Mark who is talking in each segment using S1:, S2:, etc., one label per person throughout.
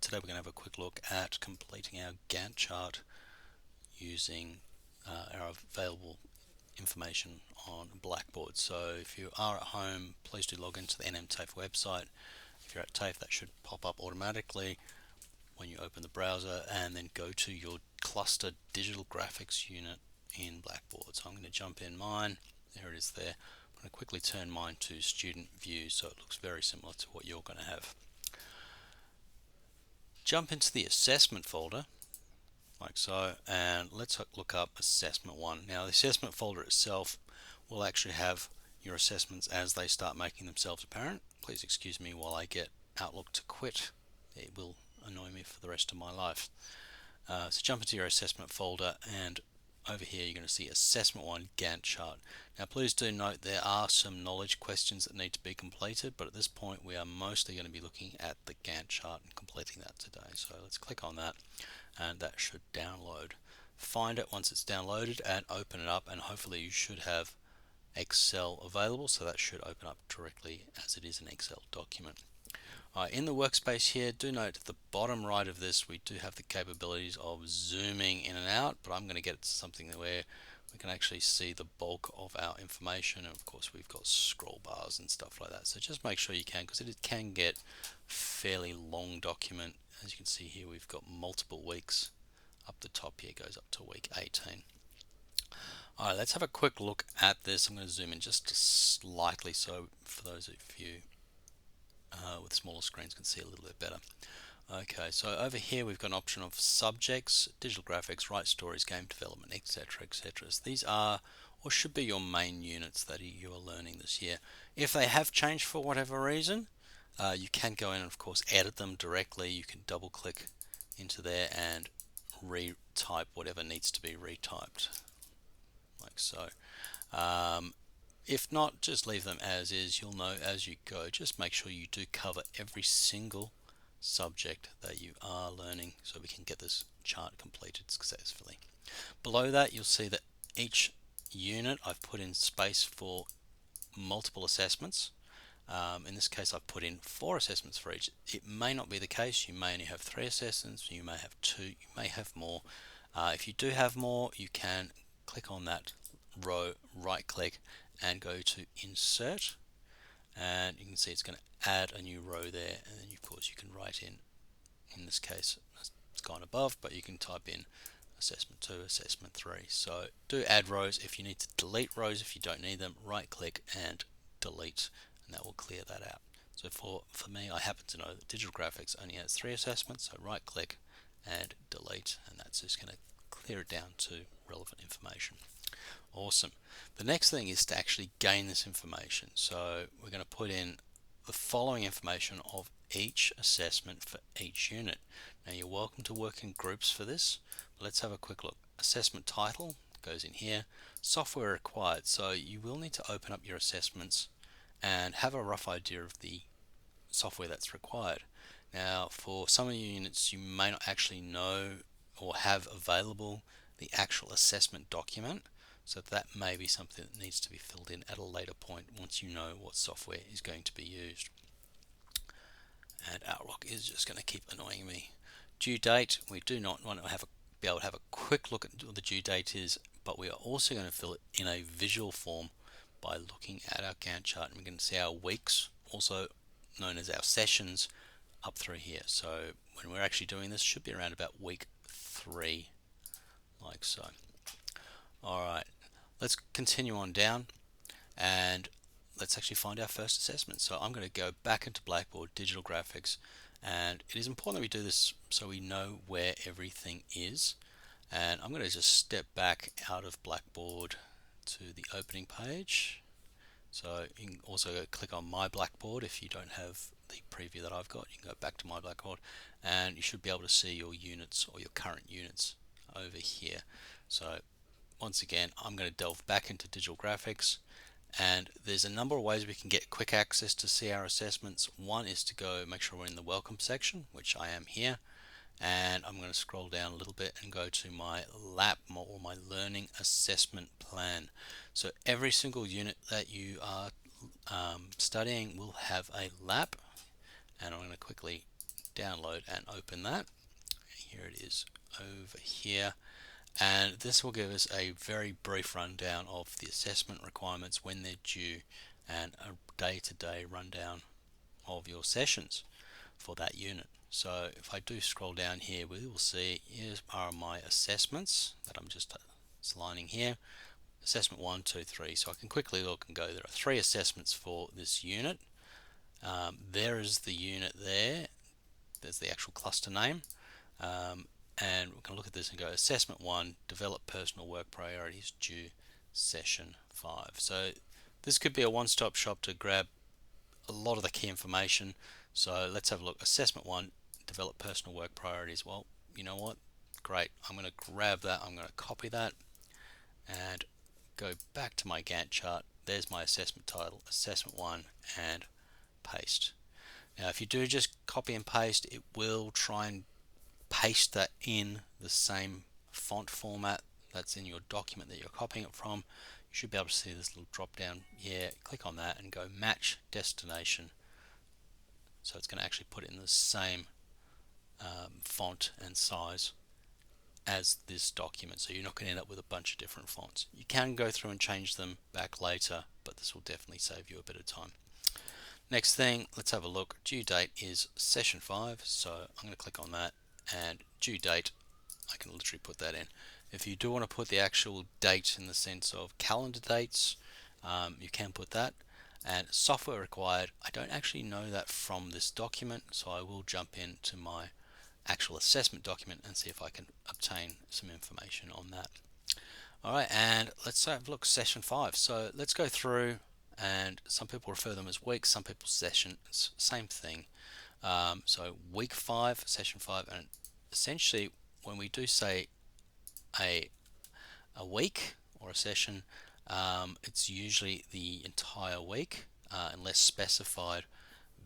S1: Today we're going to have a quick look at completing our Gantt chart using our available information on Blackboard. So if you are at home, please do log into the NMTAFE website. If you're at TAFE, that should pop up automatically when you open the browser, and then go to your cluster digital graphics unit in Blackboard. So I'm going to jump in mine. There it is there. I'm going to quickly turn mine to student view so it looks very similar to what you're going to have. Jump into the assessment folder like so, and let's look up assessment 1. Now the assessment folder itself will actually have your assessments as they start making themselves apparent. Please excuse me while I get Outlook to quit. It will annoy me for the rest of my life. So jump into your assessment folder, and over here you're going to see assessment 1 Gantt chart. Now please do note there are some knowledge questions that need to be completed, but at this point we are mostly going to be looking at the Gantt chart and completing that today. So let's click on that, and that should download. Find it once it's downloaded and open it up, and hopefully you should have Excel available, so that should open up directly as it is an Excel document. In the workspace here, do note at the bottom right of this we do have the capabilities of zooming in and out, but I'm going to get to something where we can actually see the bulk of our information, and of course we've got scroll bars and stuff like that. So just make sure you can, because it can get a fairly long document. As you can see here, we've got multiple weeks. Up the top here goes up to week 18. Alright, let's have a quick look at this. I'm going to zoom in just slightly so for those of you with smaller screens can see a little bit better. Okay, so over here we've got an option of subjects, digital graphics, write stories, game development, etc, etc. So these are or should be your main units that you are learning this year. If they have changed for whatever reason, you can go in and of course edit them directly. You can double click into there and retype whatever needs to be retyped, like so. If not, just leave them as is. You'll know as you go. Just make sure you do cover every single subject that you are learning so we can get this chart completed successfully. Below that, you'll see that each unit I've put in space for multiple assessments. In this case, I've put in 4 assessments for each. It may not be the case. You may only have 3 assessments. You may have 2. You may have more. If you do have more, you can click on that row, right click, and go to insert, and you can see it's going to add a new row there, and then of course you can write in this case it's gone above, but you can type in assessment 2, assessment 3. So do add rows. If you need to delete rows, if you don't need them, right click and delete, and that will clear that out. So for me, I happen to know that digital graphics only has 3 assessments, so right click and delete, and that's just going to clear it down to relevant information. Awesome. The next thing is to actually gain this information. So we're going to put in the following information of each assessment for each unit. Now you're welcome to work in groups for this, but let's have a quick look. Assessment title goes in here. Software required. So you will need to open up your assessments and have a rough idea of the software that's required. Now for some of your units you may not actually know or have available the actual assessment document. So that may be something that needs to be filled in at a later point once you know what software is going to be used. And Outlook is just going to keep annoying me. Due date, we do not want to be able to have a quick look at what the due date is, but we are also going to fill it in a visual form by looking at our Gantt chart, and we can see our weeks, also known as our sessions, up through here. So when we're actually doing this, should be around about week 3, like so. Alright, let's continue on down and let's actually find our first assessment. So I'm going to go back into Blackboard Digital Graphics, and it is important that we do this so we know where everything is. And I'm going to just step back out of Blackboard to the opening page. So you can also click on My Blackboard if you don't have the preview that I've got. You can go back to My Blackboard and you should be able to see your units or your current units over here. So once again, I'm going to delve back into digital graphics, and there's a number of ways we can get quick access to see our assessments. One is to go make sure we're in the welcome section, which I am here, and I'm going to scroll down a little bit and go to my LAP or my learning assessment plan. So every single unit that you are studying will have a LAP, and I'm going to quickly download and open that. Here it is over here. And this will give us a very brief rundown of the assessment requirements, when they're due, and a day-to-day rundown of your sessions for that unit. So if I do scroll down here, we will see here are my assessments that I'm just aligning here. Assessment 1, 2, 3. So I can quickly look and go, there are 3 assessments for this unit. There is the unit there. There's the actual cluster name. And we can look at this and go, assessment 1, develop personal work priorities, due session 5. So this could be a one-stop shop to grab a lot of the key information. So let's have a look. Assessment 1, develop personal work priorities. Well, you know what? Great. I'm going to grab that. I'm going to copy that and go back to my Gantt chart. There's my assessment title, assessment 1, and paste. Now, if you do just copy and paste, it will try and paste that in the same font format that's in your document that you're copying it from. You should be able to see this little drop down here. Click on that and go match destination. So it's going to actually put it in the same font and size as this document, so you're not going to end up with a bunch of different fonts. You can go through and change them back later, but this will definitely save you a bit of time. Next thing, let's have a look. Due date is session 5, so I'm going to click on that, and due date, I can literally put that in. If you do want to put the actual date in the sense of calendar dates, you can put that. And software required, I don't actually know that from this document, so I will jump into my actual assessment document and see if I can obtain some information on that. Alright, and let's have a look, session 5. So let's go through, and some people refer them as weeks, some people sessions, same thing. So week 5, session 5, and essentially when we do say a week or a session, it's usually the entire week, unless specified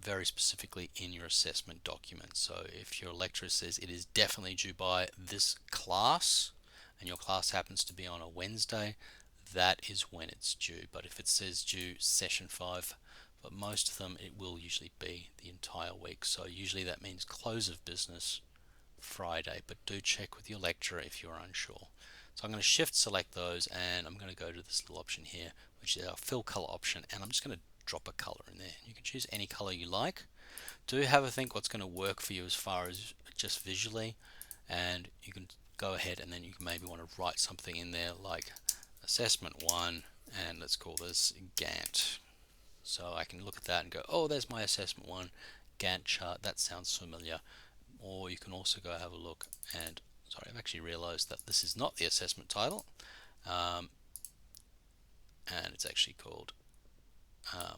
S1: very specifically in your assessment document. So if your lecturer says it is definitely due by this class, and your class happens to be on a Wednesday, that is when it's due. But if it says due session 5, but most of them, it will usually be the entire week. So usually that means close of business Friday, but do check with your lecturer if you're unsure. So I'm going to shift select those, and I'm going to go to this little option here, which is our fill color option, and I'm just going to drop a color in there. You can choose any color you like. Do have a think what's going to work for you as far as just visually, and you can go ahead and then you maybe want to write something in there like assessment 1, and let's call this Gantt. So I can look at that and go, oh, there's my assessment 1 Gantt chart, that sounds familiar. Or you can also go have a look, and sorry, I've actually realized that this is not the assessment title, and it's actually called oh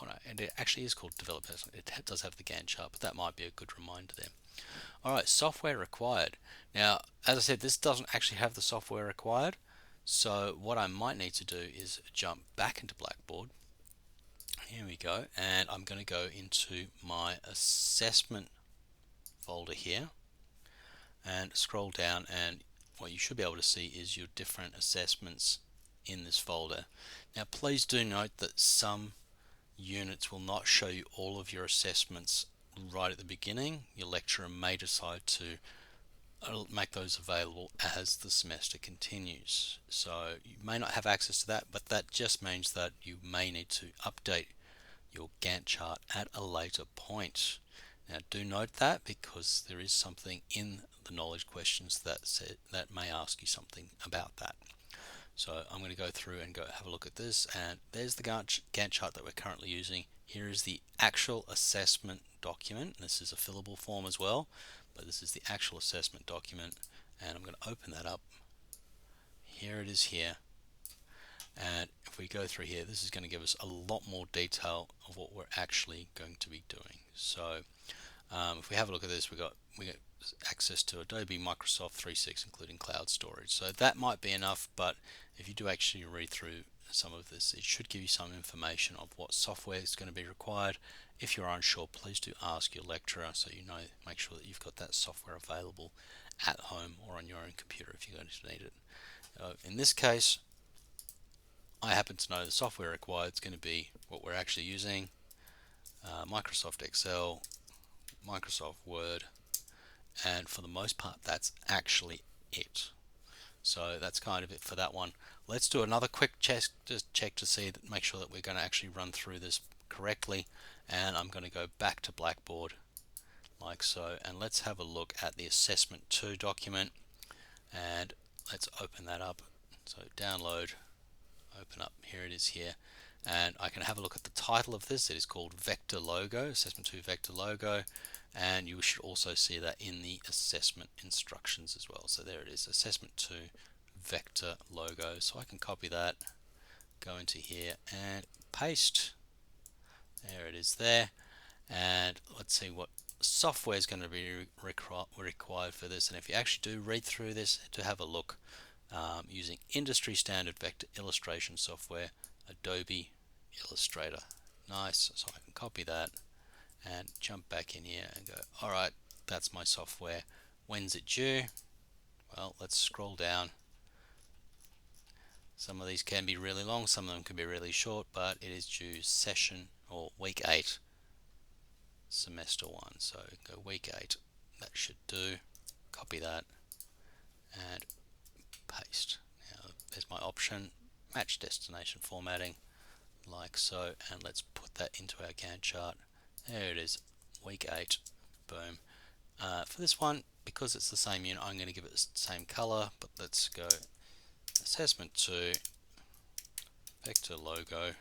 S1: no, and it actually is called develop personal. It does have the Gantt chart, but that might be a good reminder there. Alright, software required. Now, as I said, this doesn't actually have the software required, so what I might need to do is jump back into Blackboard. Here we go, and I'm going to go into my assessment folder here and scroll down, and what you should be able to see is your different assessments in this folder. Now please do note that some units will not show you all of your assessments right at the beginning. Your lecturer may decide to make those available as the semester continues. So you may not have access to that, but that just means that you may need to update your Gantt chart at a later point. Now do note that, because there is something in the knowledge questions that may ask you something about that. So I'm going to go through and go have a look at this, and there's the Gantt chart that we're currently using. Here is the actual assessment document. This is a fillable form as well, but this is the actual assessment document, and I'm going to open that up. Here it is here, and if we go through here, this is going to give us a lot more detail of what we're actually going to be doing. So if we have a look at this, we got access to Adobe Microsoft 365, including cloud storage. So that might be enough, but if you do actually read through some of this, it should give you some information of what software is going to be required. If you're unsure, please do ask your lecturer, so you know, make sure that you've got that software available at home or on your own computer if you're going to need it. In this case, I happen to know the software required is going to be what we're actually using, Microsoft Excel, Microsoft Word, and for the most part that's actually it. So that's kind of it for that one. Let's do another quick check, just check to see that, make sure that we're going to actually run through this correctly. And I'm going to go back to Blackboard like so, and let's have a look at the assessment 2 document, and let's open that up. So download, open up, here it is here, and I can have a look at the title of this. It is called Vector Logo, Assessment 2 Vector Logo, and you should also see that in the assessment instructions as well. So there it is, Assessment 2 Vector Logo. So I can copy that, go into here and paste. There it is there. And let's see what software is going to be required for this. And if you actually do read through this, to have a look, using industry standard vector illustration software, Adobe Illustrator. Nice. So I can copy that and jump back in here and go, all right, that's my software. When's it due? Well, let's scroll down. Some of these can be really long, some of them can be really short, but it is due session or week 8, semester 1. So go week 8. That should do. Copy that and paste. Now there's my option, match destination formatting, like so, and let's put that into our Gantt chart. There it is, week 8. Boom. For this one, because it's the same unit, I'm going to give it the same color, but let's go assessment 2 vector logo,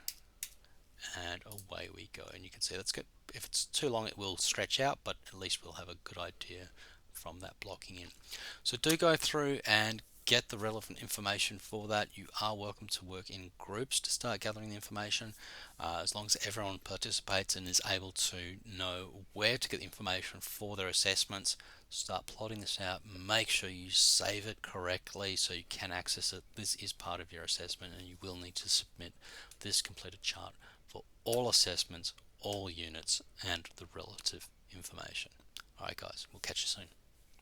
S1: and away we go. And you can see that's good. If it's too long it will stretch out, but at least we'll have a good idea from that blocking in. So do go through and get the relevant information for that. You are welcome to work in groups to start gathering the information, as long as everyone participates and is able to know where to get the information for their assessments. Start plotting this out, make sure you save it correctly so you can access it. This is part of your assessment and you will need to submit this completed chart for all assessments, all units, and the relative information. Alright guys, we'll catch you soon.